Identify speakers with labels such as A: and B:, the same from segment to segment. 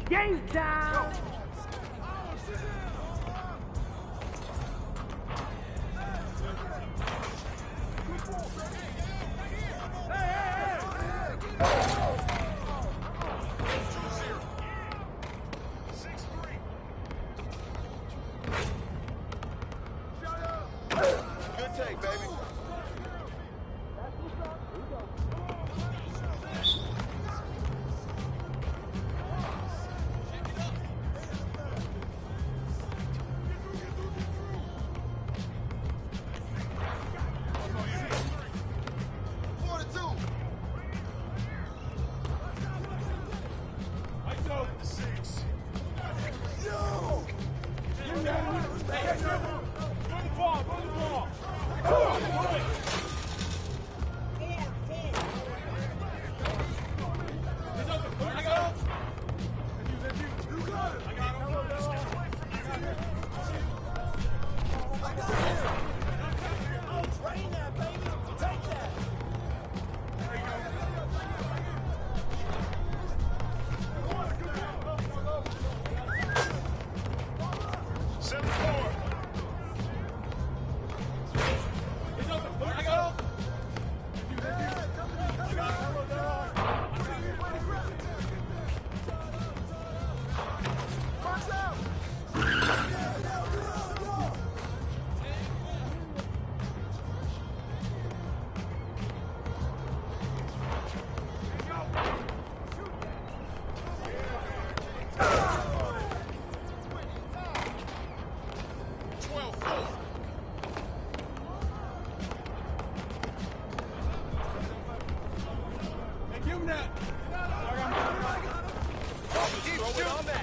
A: Game time!
B: Good take, baby.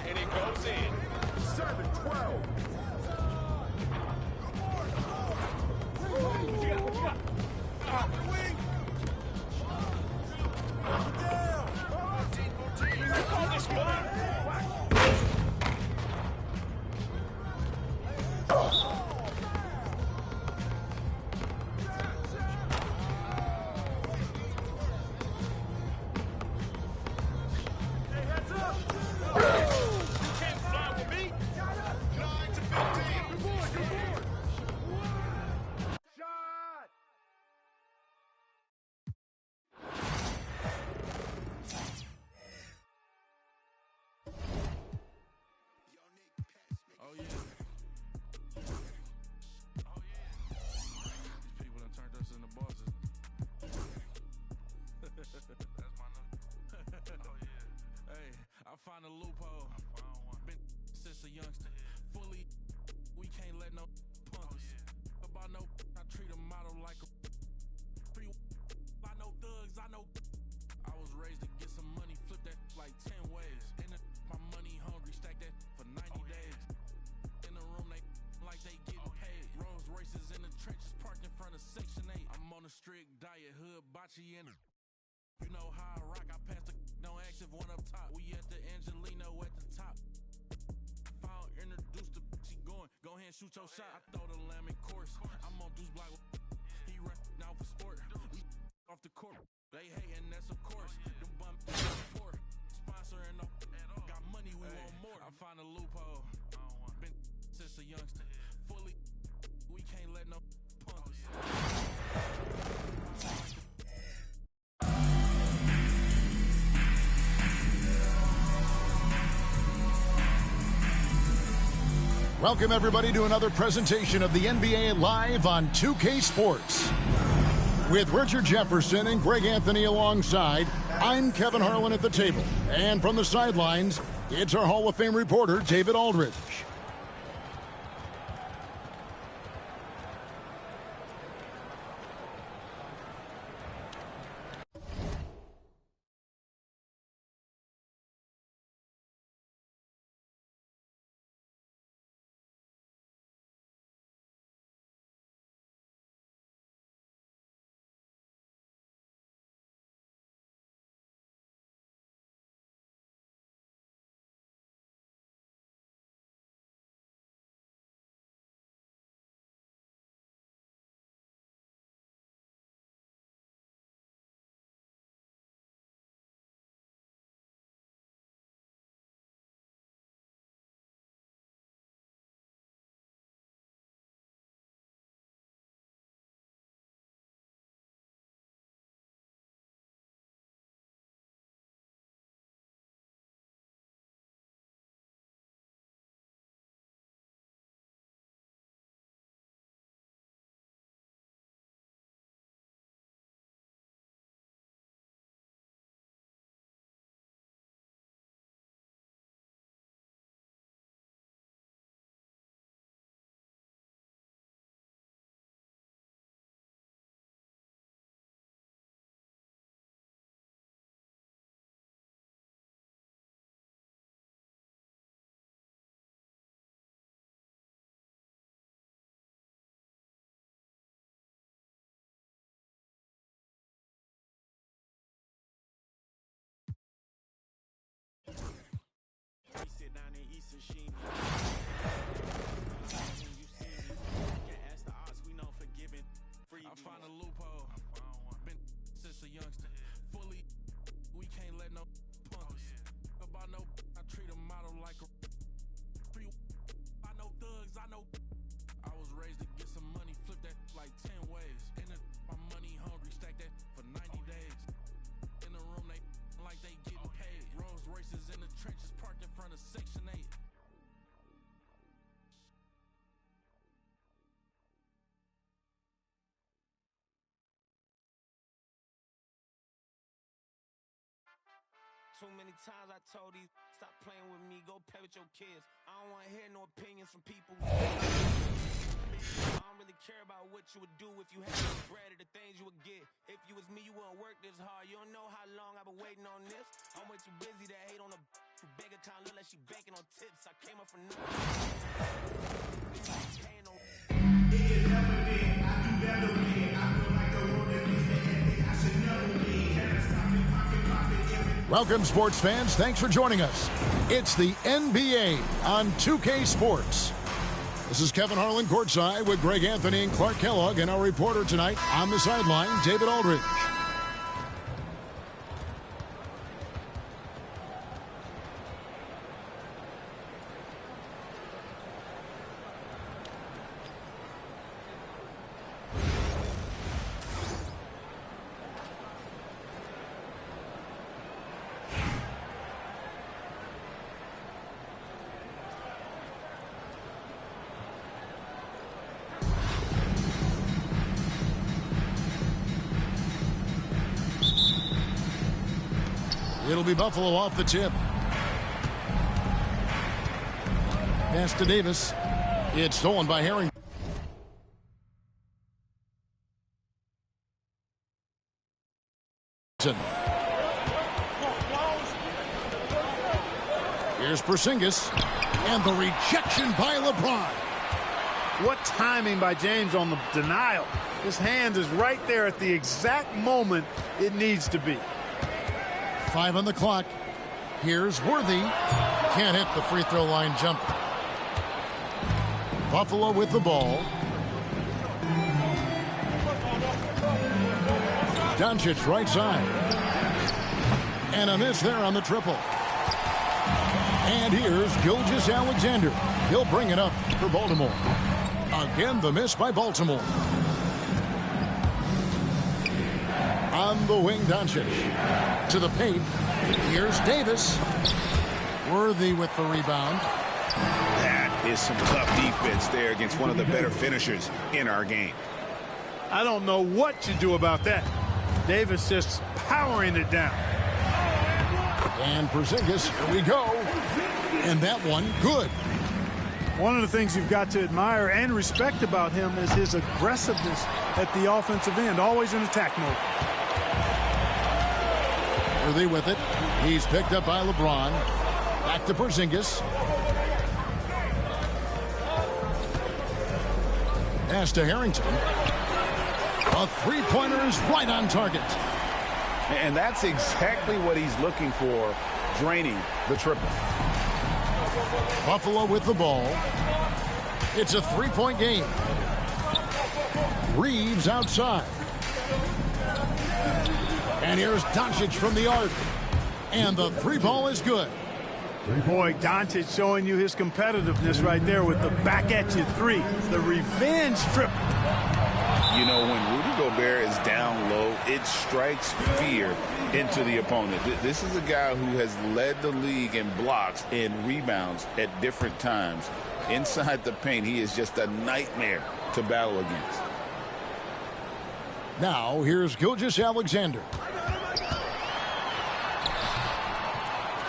B: And it goes in.
C: 7-12.
D: Find a loophole. Been since a youngster. Fully, we can't let no punk us. About no, I treat a model like a free. I know thugs, I know. I was raised to get some money, flip that like 10 ways. In the, my money hungry, stack that for 90 days. In the room, they like they getting paid. Rolls Royces in the trenches, parked in front of Section 8. I'm on a strict diet, hood, bocce in it. You know how I rock, I pass the no active one up top. We at the Angelino at the top. Found introduced to she going. Go ahead and shoot your shot. I throw the lamb in course. I'm on Deuce Block. He run now for sport. We off the court. They hating, that's of course. Them bum poor. Sponsoring up. Got money, we want more. I find a loophole. Been since a youngster. Fully, we can't let no punk us.
E: Welcome, everybody, to another presentation of the NBA Live on 2K Sports. With Richard Jefferson and Greg Anthony alongside, I'm Kevin Harlan at the table. And from the sidelines, it's our Hall of Fame reporter, David Aldridge.
D: and she ain't when you see me. Can't ask the odds, we know forgiving. I find a loophole. Been since a youngster. Fully, we can't let no punk us. About no, I treat a model like a free. I know thugs, I know. I was raised to get some money, flip that like 10 ways. In the, my money hungry, stack that for 90 days. In the room, they like they getting paid. Rolls Royces in the trenches, parked in front of Section 8.
F: Too many times I told these, stop playing with me, go play with your kids. I don't want to hear no opinions from people. I don't really care about what you would do if you had the bread or the things you would get. If you was me, you wouldn't work this hard. You don't know how long I've been waiting on this. I'm way too busy to hate on a bank account, look like she banking on tips. I came up for nothing.
E: Welcome, sports fans. Thanks for joining us. It's the NBA on 2K Sports. This is Kevin Harlan courtside with Greg Anthony and Clark Kellogg, and our reporter tonight on the sideline, David Aldridge. It'll be Buffalo off the tip. Pass to Davis. It's stolen by Harrington. Here's Porzingis. And the rejection by LeBron.
C: What timing by James on the denial. His hand is right there at the exact moment it needs to be.
E: 5 on the clock. Here's Worthy. Can't hit the free throw line jumper. Buffalo with the ball. Doncic right side. And a miss there on the triple. And here's Gilgeous-Alexander. He'll bring it up for Baltimore. Again, the miss by Baltimore. On the wing, Doncic. To the paint. Here's Davis. Worthy with the rebound.
G: That is some tough defense there against one of the better finishers in our game.
C: I don't know what you do about that. Davis just powering it down.
E: And Porzingis, here we go. And that one, good.
C: One of the things you've got to admire and respect about him is his aggressiveness at the offensive end, always in attack mode.
E: Worthy with it. He's picked up by LeBron. Back to Porzingis. Pass to Harrington. A three-pointer is right on target.
G: And that's exactly what he's looking for, draining the triple.
E: Buffalo with the ball. It's a three-point game. Reeves outside. And here's Doncic from the arc. And the three ball is good.
C: Boy, Doncic showing you his competitiveness right there with the back-at-you three. The revenge triple.
G: You know, when Rudy Gobert is down low, it strikes fear into the opponent. This is a guy who has led the league in blocks and rebounds at different times. Inside the paint, he is just a nightmare to battle against.
E: Now, here's Gilgeous-Alexander.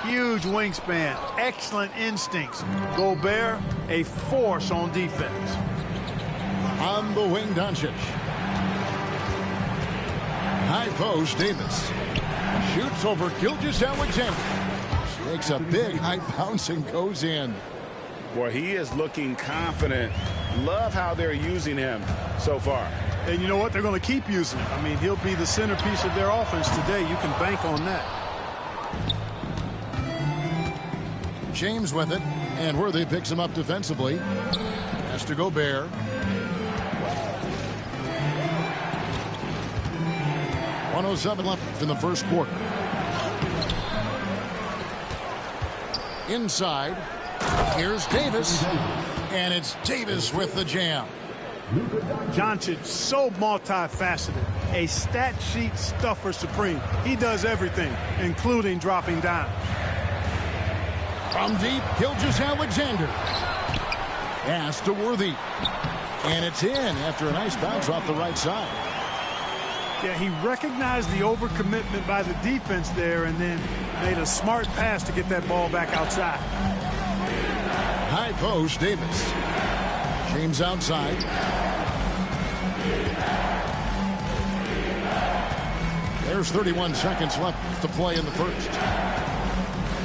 C: Huge wingspan, excellent instincts. Gobert, a force on defense.
E: On the wing, Doncic. High post, Davis. Shoots over Gilgeous-Alexander. Makes a big high bounce and goes in.
G: Boy, he is looking confident. Love how they're using him so far.
C: And you know what? They're going to keep using him. I mean, he'll be the centerpiece of their offense today. You can bank on that.
E: James with it, and Worthy picks him up defensively. Has to go Bear. .107 left in the first quarter. Inside, here's Davis, and it's Davis with the jam.
C: Doncic, so multifaceted, a stat sheet stuffer supreme. He does everything, including dropping dimes.
E: From deep, Gilgeous-Alexander. Pass to Worthy. And it's in after a nice bounce off the right side.
C: Yeah, he recognized the overcommitment by the defense there and then made a smart pass to get that ball back outside.
E: High post, Davis. James outside. There's 31 seconds left to play in the first.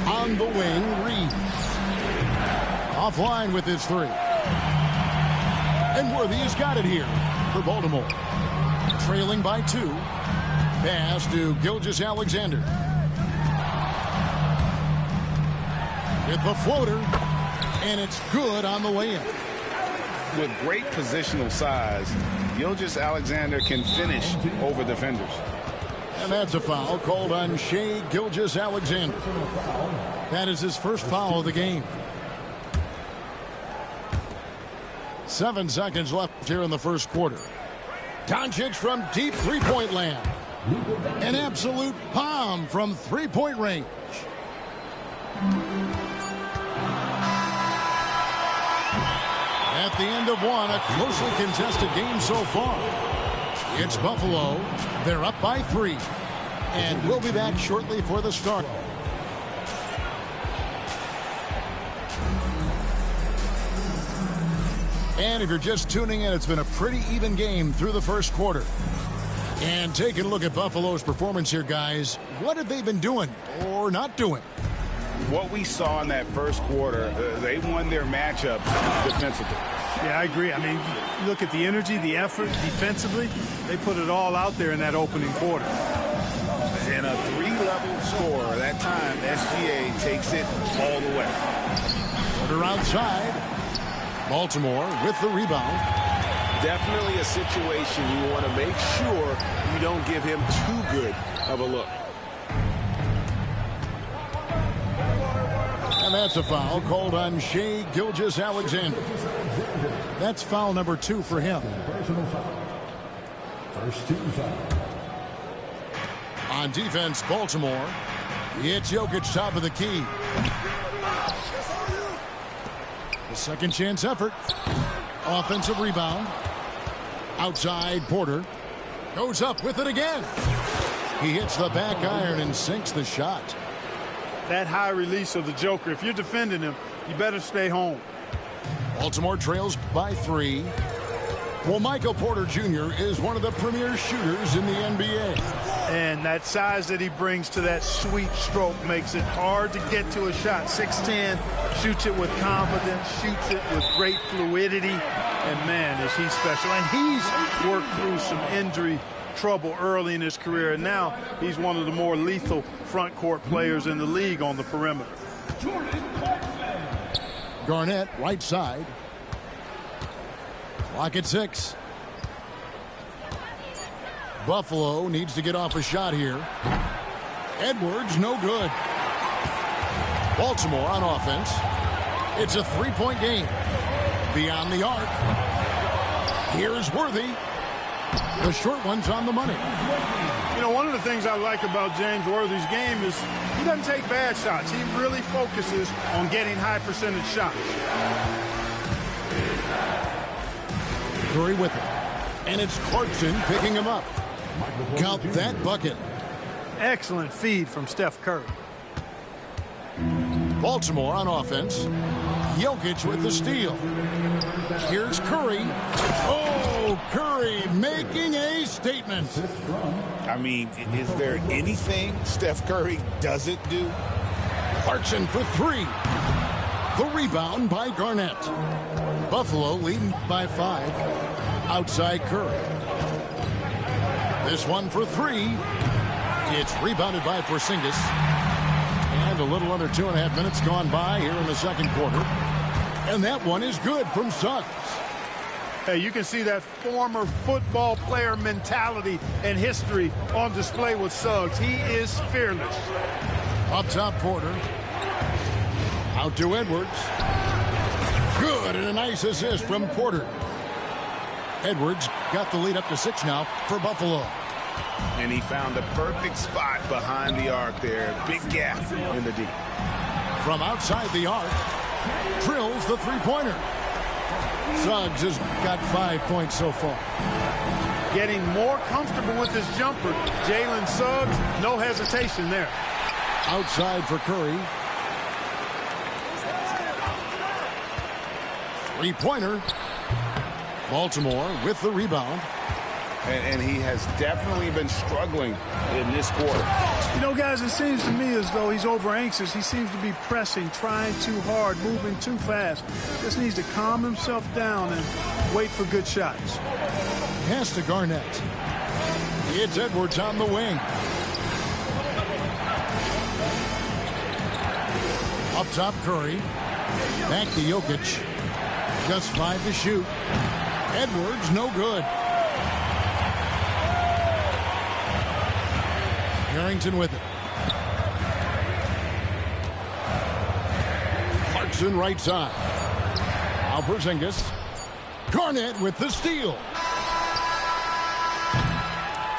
E: On the wing, Reed. Offline with his three. And Worthy has got it here for Baltimore. Trailing by 2. Pass to Gilgeous-Alexander. With the floater. And it's good on the way in.
G: With great positional size, Gilgeous-Alexander can finish over defenders.
E: And that's a foul called on Shai Gilgeous-Alexander. That is his first foul of the game. 7 seconds left here in the first quarter. Doncic from deep three-point land. An absolute bomb from three-point range. At the end of one, a closely contested game so far. It's Buffalo. They're up by 3. And we'll be back shortly for the start. And if you're just tuning in, it's been a pretty even game through the first quarter. And taking a look at Buffalo's performance here, guys. What have they been doing or not doing?
G: What we saw in that first quarter, they won their matchup defensively.
C: Yeah, I agree. I mean, look at the energy, the effort defensively. They put it all out there in that opening quarter.
G: And a 3-level score. That time, SGA takes it all the way.
E: Quarter outside. Baltimore with the rebound.
B: Definitely a situation you want to make sure you don't give him too good of a look.
E: And that's a foul called on Shai Gilgeous-Alexander. That's foul number 2 for him.
H: First team foul.
E: On defense, Baltimore. It's Jokic top of the key. The second chance effort. Offensive rebound. Outside, Porter. Goes up with it again. He hits the back iron and sinks the shot.
C: That high release of the Joker, if you're defending him, you better stay home.
E: Baltimore trails by 3. Well, Michael Porter Jr. is one of the premier shooters in the NBA.
C: And that size that he brings to that sweet stroke makes it hard to get to a shot. 6'10", shoots it with confidence, shoots it with great fluidity. And, man, is he special. And he's worked through some injury trouble early in his career, and now he's one of the more lethal front court players in the league on the perimeter.
E: Garnett, right side. Clock at 6. Buffalo needs to get off a shot here. Edwards, no good. Baltimore on offense. It's a 3-point game. Beyond the arc. Here's Worthy. The short one's on the money.
C: You know, one of the things I like about James Worthy's game is he doesn't take bad shots. He really focuses on getting high percentage shots.
E: Curry with it. And it's Clarkson picking him up. Count that bucket.
C: Excellent feed from Steph Curry.
E: Baltimore on offense. Jokic with the steal. Here's Curry. Oh, Curry making a statement.
G: I mean, is there anything Steph Curry doesn't do?
E: Clarkson for 3. The rebound by Garnett. Buffalo leading by 5. Outside Curry. This one for 3. It's rebounded by Porzingis. And a little under 2.5 minutes gone by here in the second quarter. And that one is good from Suggs.
C: Hey, you can see that former football player mentality and history on display with Suggs. He is fearless.
E: Up top, Porter. Out to Edwards. Good, and a nice assist from Porter. Edwards got the lead up to 6 now for Buffalo.
B: And he found the perfect spot behind the arc there. Big gap in the deep.
E: From outside the arc, drills the three-pointer. Suggs has got 5 points so far.
C: Getting more comfortable with his jumper. Jalen Suggs, no hesitation there.
E: Outside for Curry. Three-pointer. Baltimore with the rebound.
B: And he has definitely been struggling in this quarter.
C: You know, guys, it seems to me as though he's over anxious. He seems to be pressing, trying too hard, moving too fast. Just needs to calm himself down and wait for good shots.
E: Pass to Garnett. It's Edwards on the wing. Up top, Curry. Back to Jokic. Just 5 to shoot. Edwards, no good. Harrington with it. Clarkson right side. Now Porzingis. Garnett with the steal.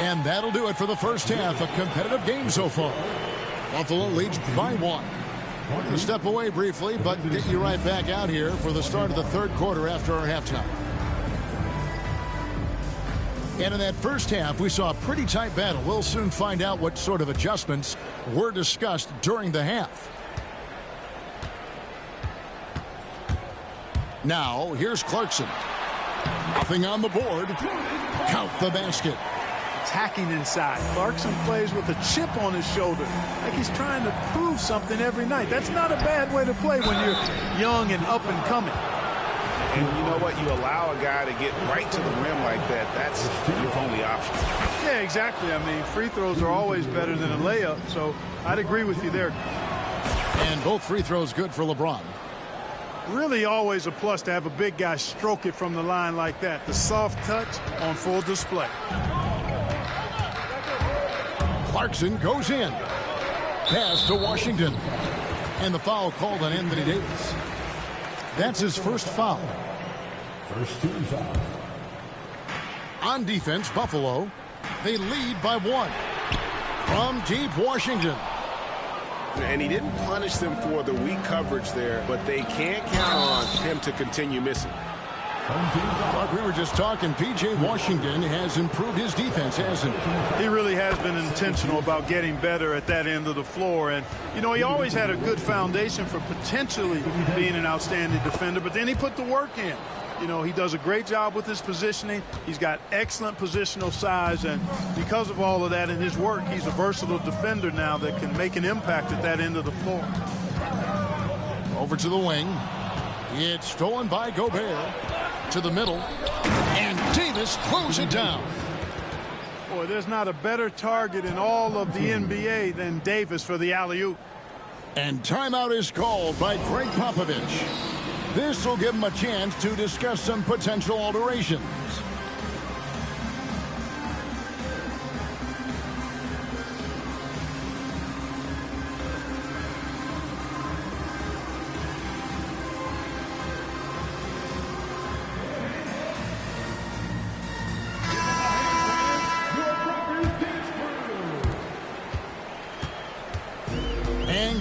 E: And that'll do it for the first half. A competitive game so far. Buffalo leads by 1. We're going to step away briefly, but get you right back out here for the start of the third quarter after our halftime. And in that first half, we saw a pretty tight battle. We'll soon find out what sort of adjustments were discussed during the half. Now, here's Clarkson. Nothing on the board. Count the basket.
C: Attacking inside. Clarkson plays with a chip on his shoulder, like he's trying to prove something every night. That's not a bad way to play when you're young and up and coming.
B: And you know what? You allow a guy to get right to the rim like that. That's your only option.
C: Yeah, exactly. I mean, free throws are always better than a layup, so I'd agree with you there.
E: And both free throws good for LeBron.
C: Really always a plus to have a big guy stroke it from the line like that. The soft touch on full display.
E: Clarkson goes in. Pass to Washington. And the foul called on Anthony Davis. That's his first foul.
H: First team foul.
E: On defense, Buffalo. They lead by 1. From deep, Washington.
B: And he didn't punish them for the weak coverage there, but they can't count on him to continue missing.
E: Like we were just talking, P.J. Washington has improved his defense, hasn't he?
C: He really has been intentional about getting better at that end of the floor. And, you know, he always had a good foundation for potentially being an outstanding defender, but then he put the work in. You know, he does a great job with his positioning. He's got excellent positional size, and because of all of that in his work, he's a versatile defender now that can make an impact at that end of the floor.
E: Over to the wing. It's stolen by Gobert. To the middle. And Davis throws it down.
C: Boy, there's not a better target in all of the NBA than Davis for the alley-oop.
E: And timeout is called by Greg Popovich. This will give him a chance to discuss some potential alterations.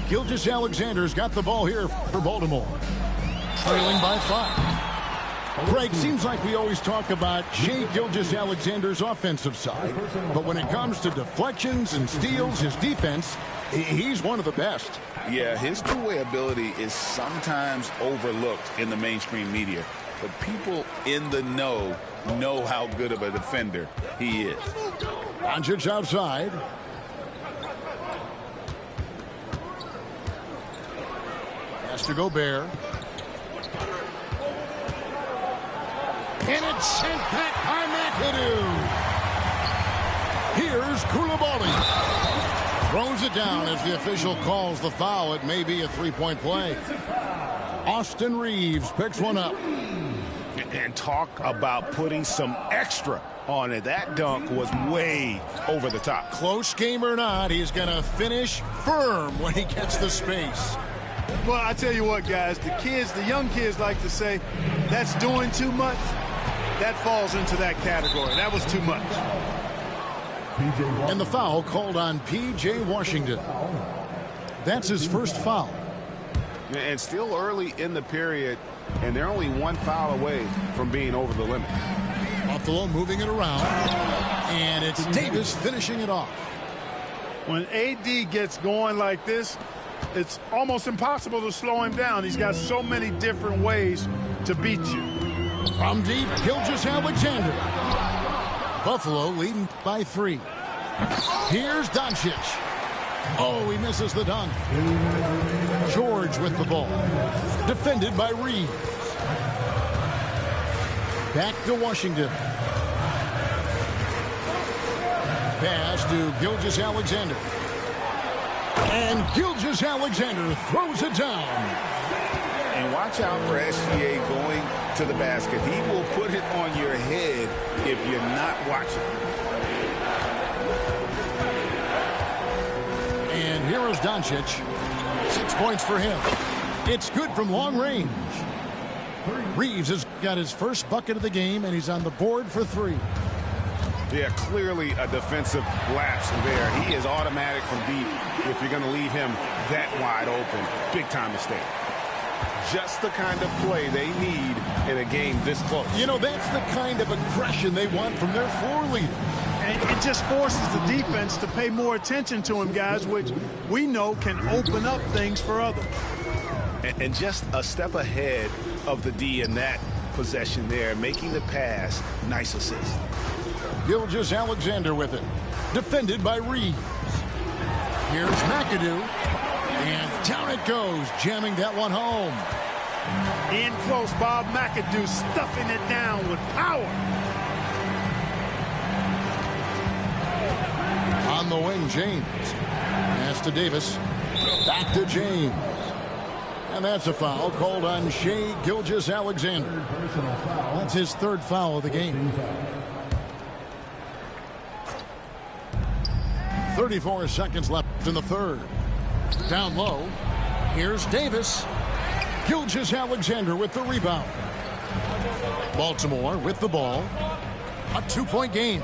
E: Gilgeous-Alexander's got the ball here for Baltimore. Trailing by 5. Greg, seems like we always talk about Shai Gilgeous-Alexander's offensive side, but when it comes to deflections and steals, his defense, he's one of the best.
G: Yeah, his two-way ability is sometimes overlooked in the mainstream media, but people in the know how good of a defender he is.
E: Doncic outside. To Gobert. And it's sent back by McAdoo. Here's Koulibaly. Throws it down as the official calls the foul. It may be a three-point play. Austin Reeves picks one up.
B: And talk about putting some extra on it. That dunk was way over the top.
E: Close game or not, he's going to finish firm when he gets the space.
C: Well, I tell you what, guys, the young kids like to say, that's doing too much. That falls into that category. That was too much.
E: And the foul called on P.J. Washington. That's his first foul.
B: And still early in the period, and they're only one foul away from being over the limit.
E: Buffalo moving it around, and it's Davis finishing it off.
C: When AD gets going like this, it's almost impossible to slow him down. He's got so many different ways to beat you.
E: From deep, Gilgeous-Alexander. Buffalo leading by 3. Here's Doncic. Oh, he misses the dunk. George with the ball. Defended by Reeves. Back to Washington. Pass to Gilgeous-Alexander. And Gilgeous-Alexander throws it down.
G: And watch out for SGA going to the basket. He will put it on your head if you're not watching.
E: And here is Doncic. 6 points for him. It's good from long range. Reeves has got his first bucket of the game, and he's on the board for 3.
B: Yeah, clearly a defensive lapse there. He is automatic from deep if you're going to leave him that wide open. Big time mistake. Just the kind of play they need in a game this close.
E: You know, that's the kind of aggression they want from their floor leader.
C: And it just forces the defense to pay more attention to him, guys, which we know can open up things for others.
B: And just a step ahead of the D in that possession there, making the pass. Nice assist.
E: Gilgeous-Alexander with it. Defended by Reeves. Here's McAdoo. And down it goes, jamming that one home.
C: In close, Bob McAdoo stuffing it down with power.
E: On the wing, James. Pass to Davis. Back to James. And that's a foul called on Shai Gilgeous-Alexander. That's his 3rd foul of the game. 34 seconds left in the 3rd. Down low. Here's Davis. Gilgeous-Alexander with the rebound. Baltimore with the ball. A 2-point game.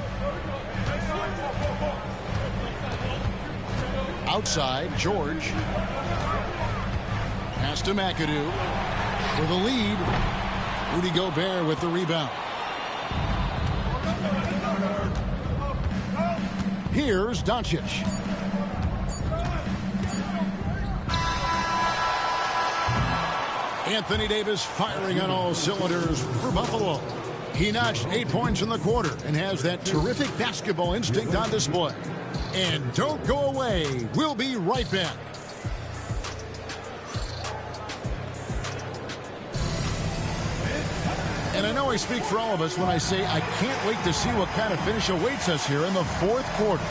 E: Outside, George. Pass to McAdoo. For the lead. Rudy Gobert with the rebound. Here's Doncic. Anthony Davis firing on all cylinders for Buffalo. He notched 8 points in the quarter and has that terrific basketball instinct on display. And don't go away. We'll be right back. And I know I speak for all of us when I say I can't wait to see what kind of finish awaits us here in the 4th quarter.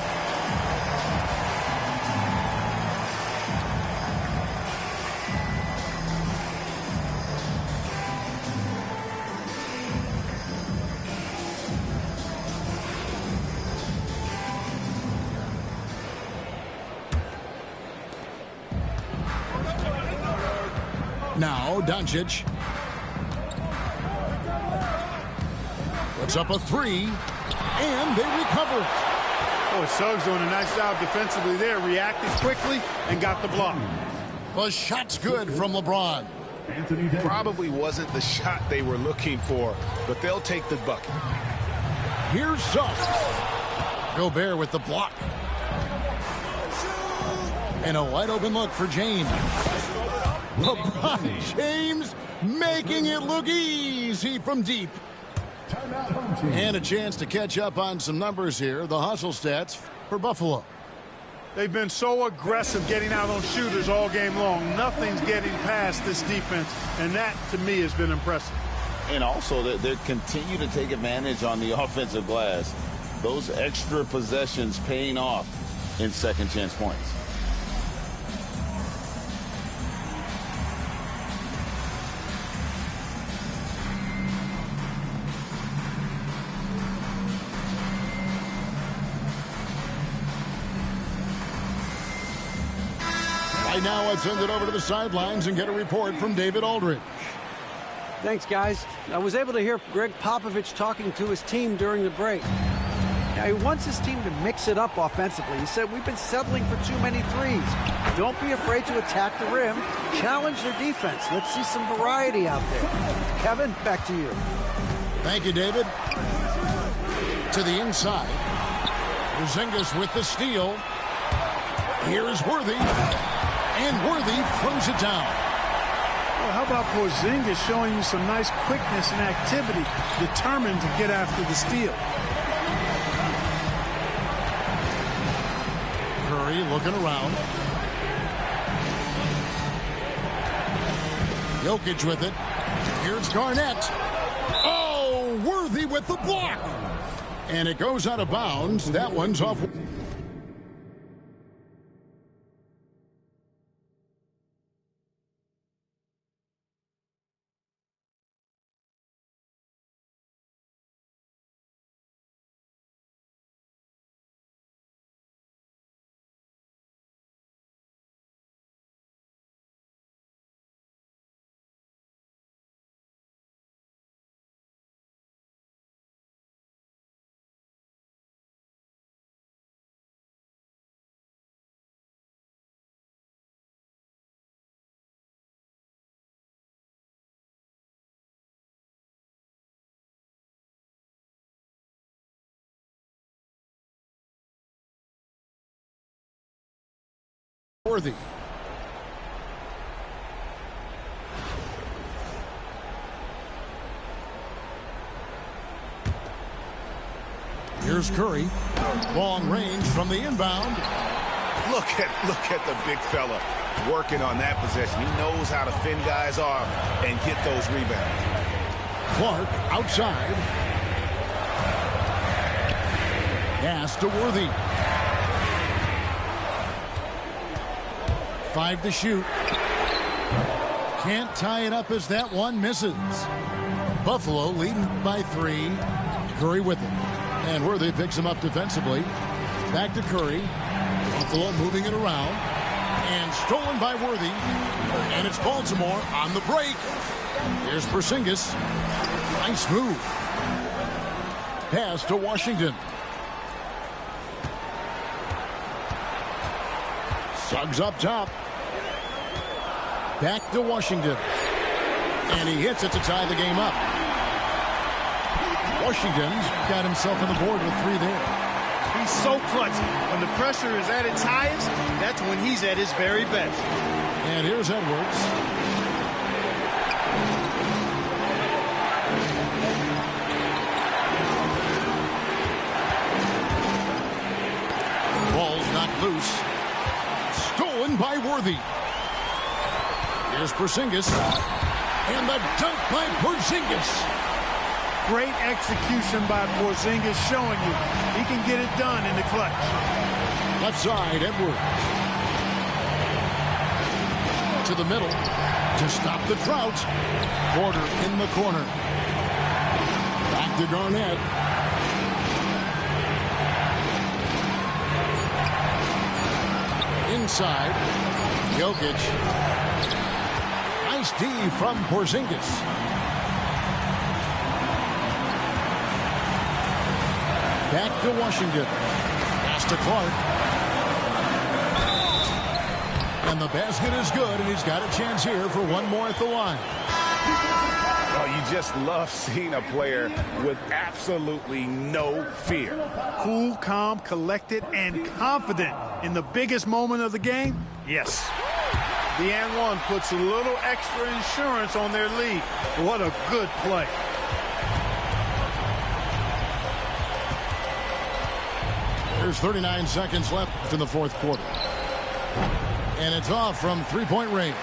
E: Now, Doncic. Puts up a 3, and they recover.
C: Oh, Suggs doing a nice job defensively there. Reacted quickly and got the block.
E: The shot's good from LeBron.
B: Probably wasn't the shot they were looking for, but they'll take the bucket.
E: Here's Suggs. Gobert with the block. And a wide open look for James. LeBron James making it look easy from deep. And a chance to catch up on some numbers here. The hustle stats for Buffalo.
C: They've been so aggressive getting out on shooters all game long. Nothing's getting past this defense, and that, to me, has been impressive.
G: And also, they continue to take advantage on the offensive glass. Those extra possessions paying off. in second chance points.
E: Right now, let's send it over to the sidelines and get a report from David Aldridge.
I: Thanks, guys. I was able to hear Greg Popovich talking to his team during the break. Now, he wants his team to mix it up offensively. He said, we've been settling for too many threes. Don't be afraid to attack the rim. Challenge their defense. Let's see some variety out there. Kevin, back to you.
E: Thank you, David. To the inside. Porzingis with the steal. Here's Worthy. And Worthy throws it down.
C: Well, how about Porzingis showing you some nice quickness and activity, determined to get after the steal.
E: Curry looking around. Jokic with it. Here's Garnett. Oh, Worthy with the block. And it goes out of bounds. That one's off. Worthy. Here's Curry. Long range from the inbound.
B: Look at the big fella working on that possession. He knows how to fend guys off and get those rebounds.
E: Clark outside. Pass to Worthy. 5 to shoot. Can't tie it up as that one misses. Buffalo leading by 3. Curry with it. And Worthy picks him up defensively. Back to Curry. Buffalo moving it around. And stolen by Worthy. And it's Baltimore on the break. Here's Porzingis. Nice move. Pass to Washington. Suggs up top. Back to Washington. And he hits it to tie the game up. Washington's got himself on the board with 3 there.
C: He's so clutchy. When the pressure is at its highest, that's when he's at his very best.
E: And here's Edwards. Ball's knocked loose. Stolen by Worthy. Here's Porzingis. And the dunk by Porzingis.
C: Great execution by Porzingis, showing you he can get it done in the clutch.
E: Left side, Edwards. To the middle to stop the drought. Porter in the corner. Back to Garnett. Inside, Jokic. Nice D from Porzingis. Back to Washington. Pass to Clark. And the basket is good, and he's got a chance here for one more at the line.
B: Oh, you just love seeing a player with absolutely no fear.
C: Cool, calm, collected, and confident in the biggest moment of the game? Yes. The and one puts a little extra insurance on their lead. What a good play.
E: There's 39 seconds left in the fourth quarter. And it's off from three-point range.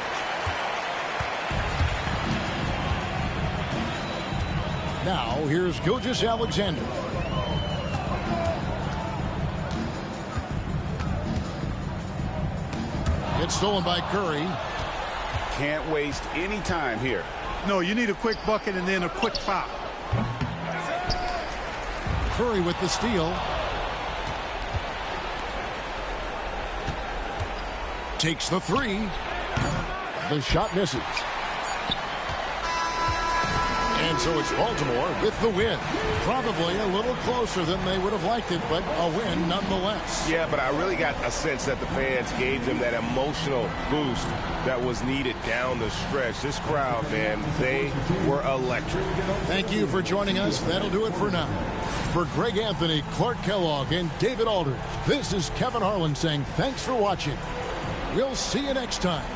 E: Now, here's Gilgeous-Alexander. It's stolen by Curry.
B: Can't waste any time here.
C: No, you need a quick bucket and then a quick foul.
E: Curry with the steal. Takes the three. The shot misses. And so it's Baltimore with the win. Probably a little closer than they would have liked it, but a win nonetheless.
B: Yeah, but I really got a sense that the fans gave them that emotional boost that was needed down the stretch. This crowd, man, they were electric.
E: Thank you for joining us. That'll do it for now. For Greg Anthony, Clark Kellogg, and David Aldridge, this is Kevin Harlan saying thanks for watching. We'll see you next time.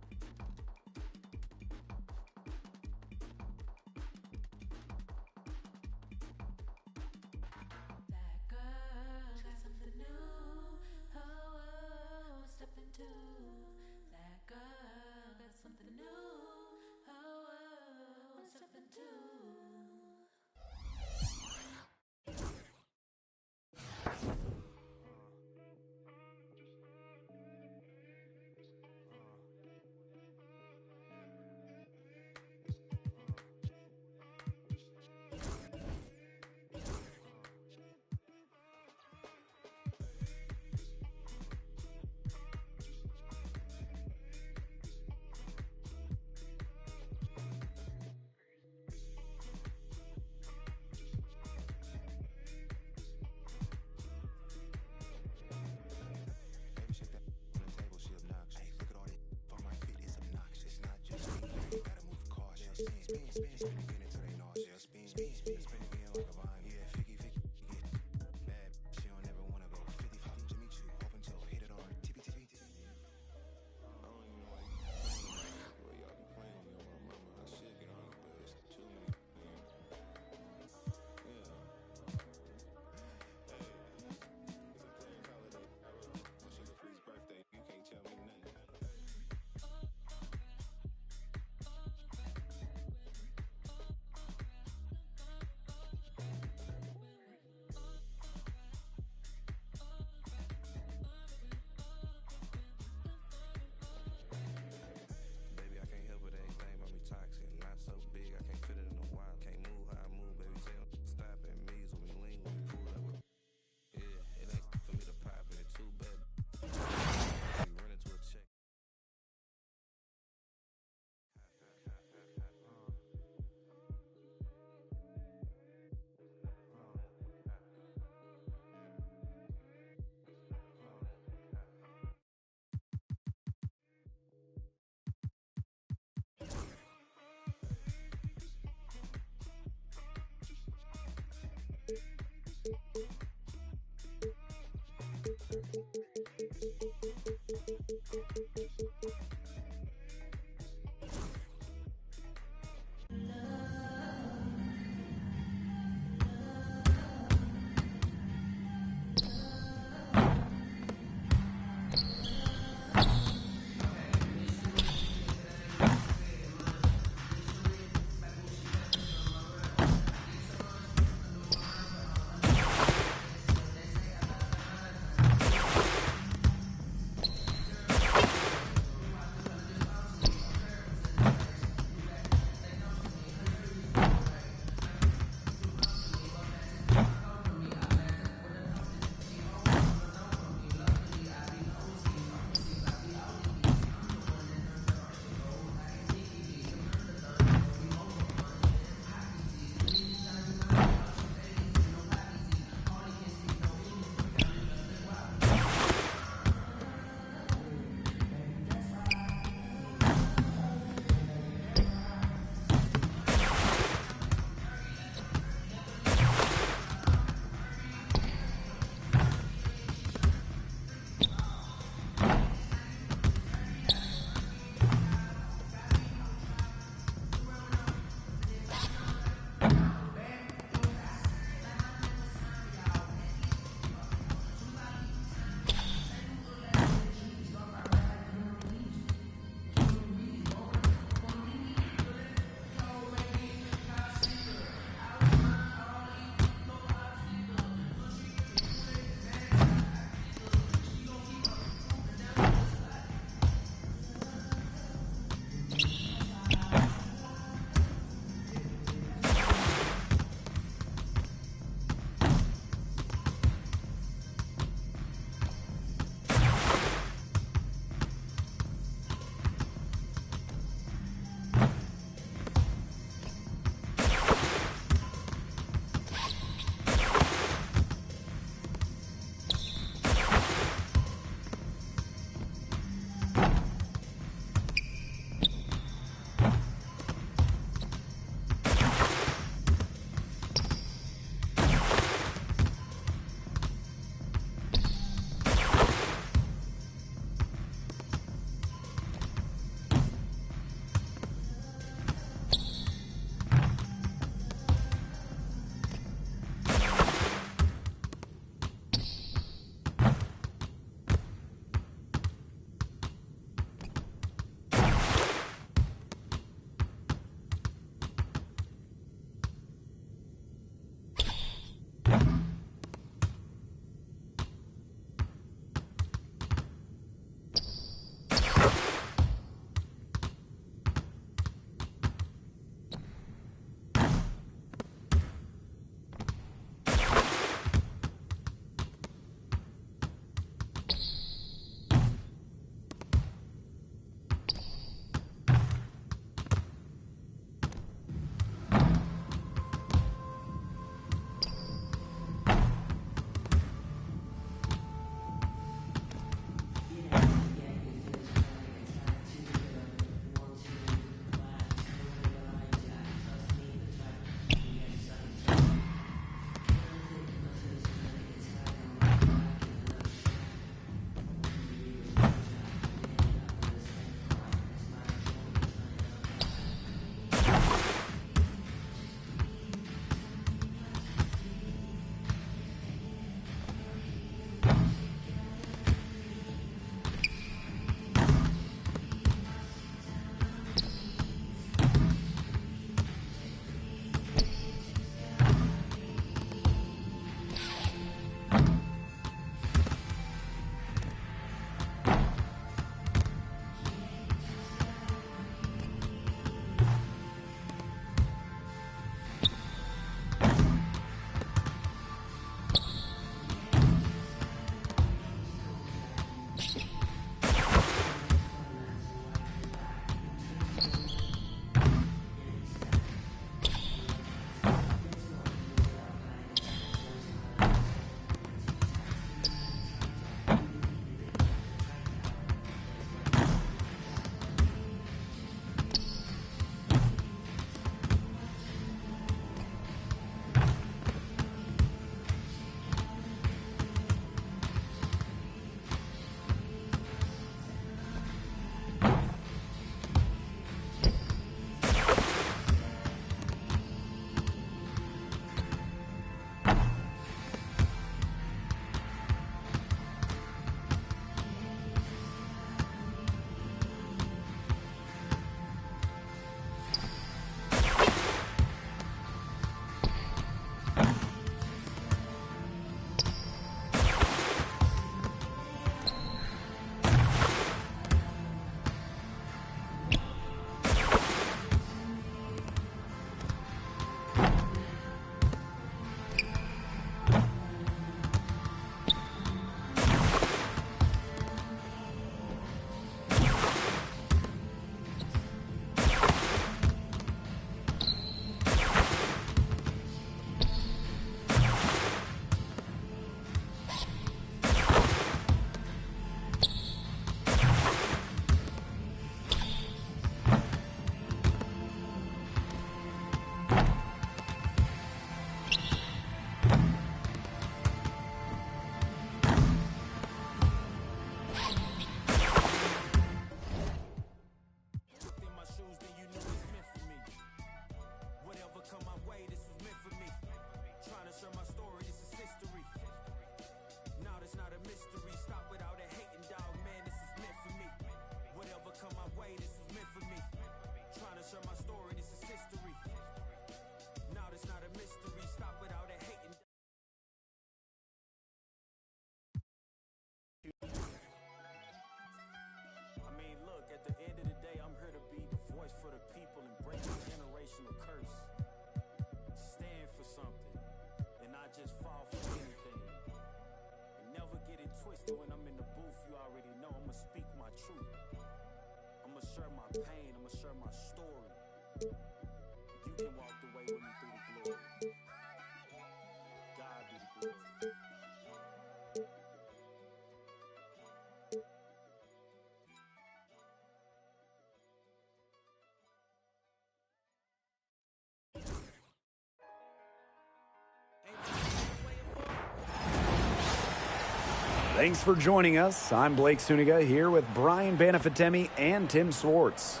J: Thanks for joining us. I'm Blake Suniga here with Brian Banafitemi and Tim Swartz.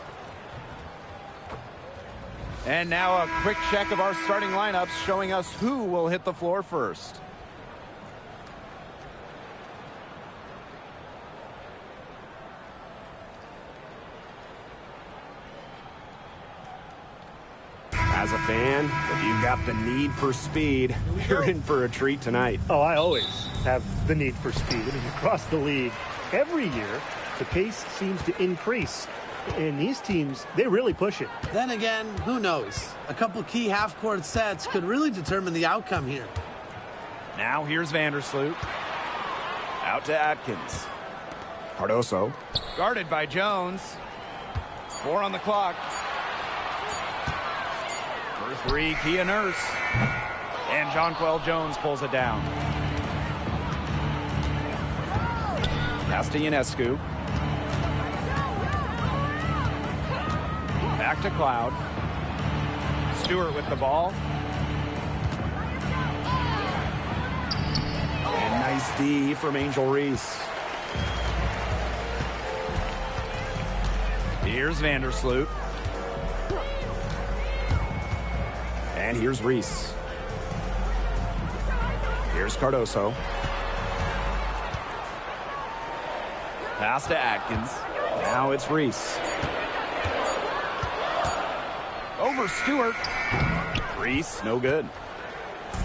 J: And now a quick check of our starting lineups showing us who will hit the floor first. As a fan, if you've got the need for speed, you're in for a treat tonight.
K: Oh, I always have the need for speed. I mean, across the league, every year, the pace seems to increase. And these teams, they really push it.
L: Then again, who knows? A couple key half-court sets could really determine the outcome here.
J: Now here's Vandersloot. Out to Atkins. Cardoso. Guarded by Jones. 4 on the clock. For 3, Kia Nurse. And Jonquel Jones pulls it down. Pass to Ionescu. Back to Cloud. Stewart with the ball. And nice D from Angel Reese. Here's Vandersloot. And here's Reese. Here's Cardoso. Pass to Atkins. Now it's Reese. Over Stewart. Reese, no good.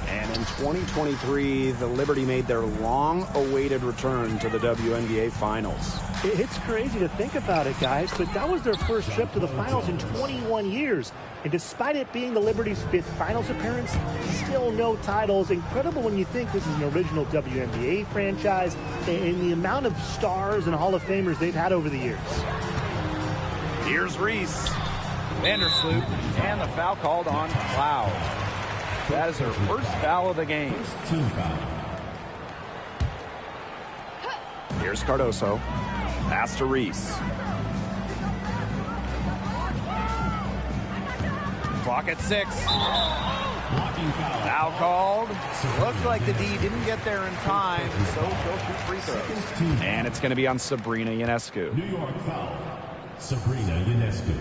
J: And in 2023, the Liberty made their long-awaited return to the WNBA Finals.
K: It's crazy to think about it, guys, but that was their first trip to the finals in 21 years. And despite it being the Liberty's 5th finals appearance, still no titles. Incredible when you think this is an original WNBA franchise and the amount of stars and Hall of Famers they've had over the years.
J: Here's Reese. Vandersloot, and the foul called on Cloud. That is her first foul of the game. Here's Cardoso. Pass to Reese. Clock at 6. Foul called. Looks like the D didn't get there in time, so she'll shoot free throws. And it's going to be on Sabrina Ionescu.
H: New York foul. Sabrina Ionescu.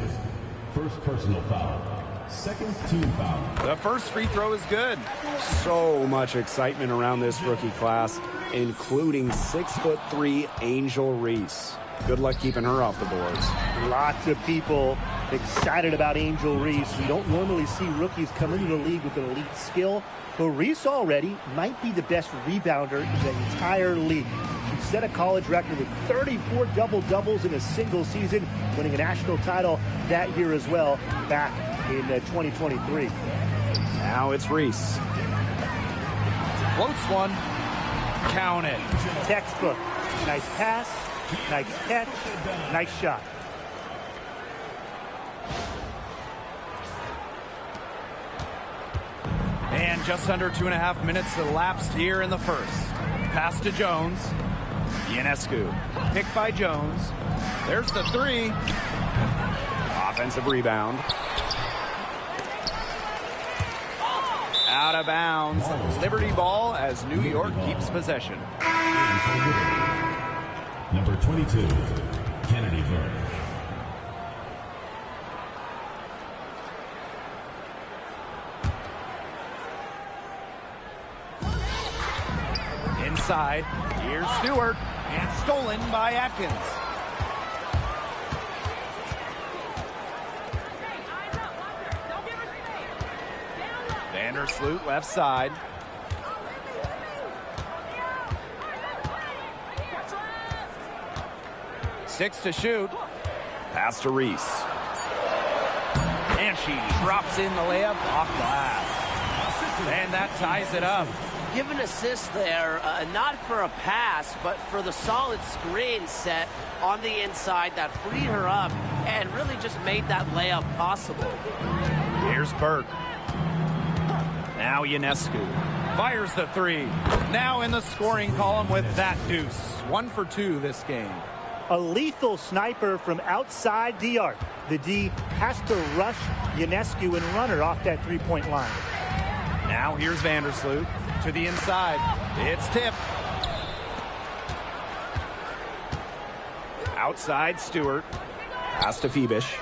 H: First personal foul. Second team foul.
J: The first free throw is good. So much excitement around this rookie class, including 6'3" Angel Reese. Good luck keeping her off the boards.
K: Lots of people excited about Angel Reese. We don't normally see rookies come into the league with an elite skill, but Reese already might be the best rebounder in the entire league. She set a college record with 34 double-doubles in a single season, winning a national title that year as well, back in 2023.
J: Now it's Reese. Floats one. Count it.
K: Textbook. Nice pass, nice catch, nice shot.
J: And just under 2.5 minutes elapsed here in the first. Pass to Jones. Ionescu. Picked by Jones. There's the 3. Offensive rebound. Out of bounds. Liberty ball as New York keeps possession.
H: Number 22, Kennedy Burke.
J: Inside, here's Stewart, and stolen by Atkins. Vandersloot left side. Six to shoot. Pass to Reese. And she drops in the layup off glass. And that ties it up.
M: Give an assist there, not for a pass, but for the solid screen set on the inside that freed her up and really just made that layup possible.
J: Here's Burke. Now Ionescu fires the 3. Now in the scoring column with that deuce. 1 for 2 this game.
K: A lethal sniper from outside the arc. The D has to rush Ionescu and run her off that three-point line.
J: Now here's Vandersloot to the inside. It's tipped. Outside Stewart. Pass to Phoebish.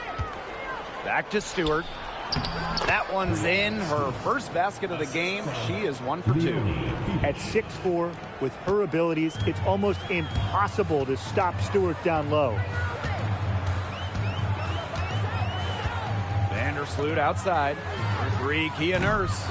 J: Back to Stewart. That one's in. Her first basket of the game. She is 1 for 2.
K: At 6'4", with her abilities, it's almost impossible to stop Stewart down low.
J: Vandersloot outside. For 3, Kia Nurse.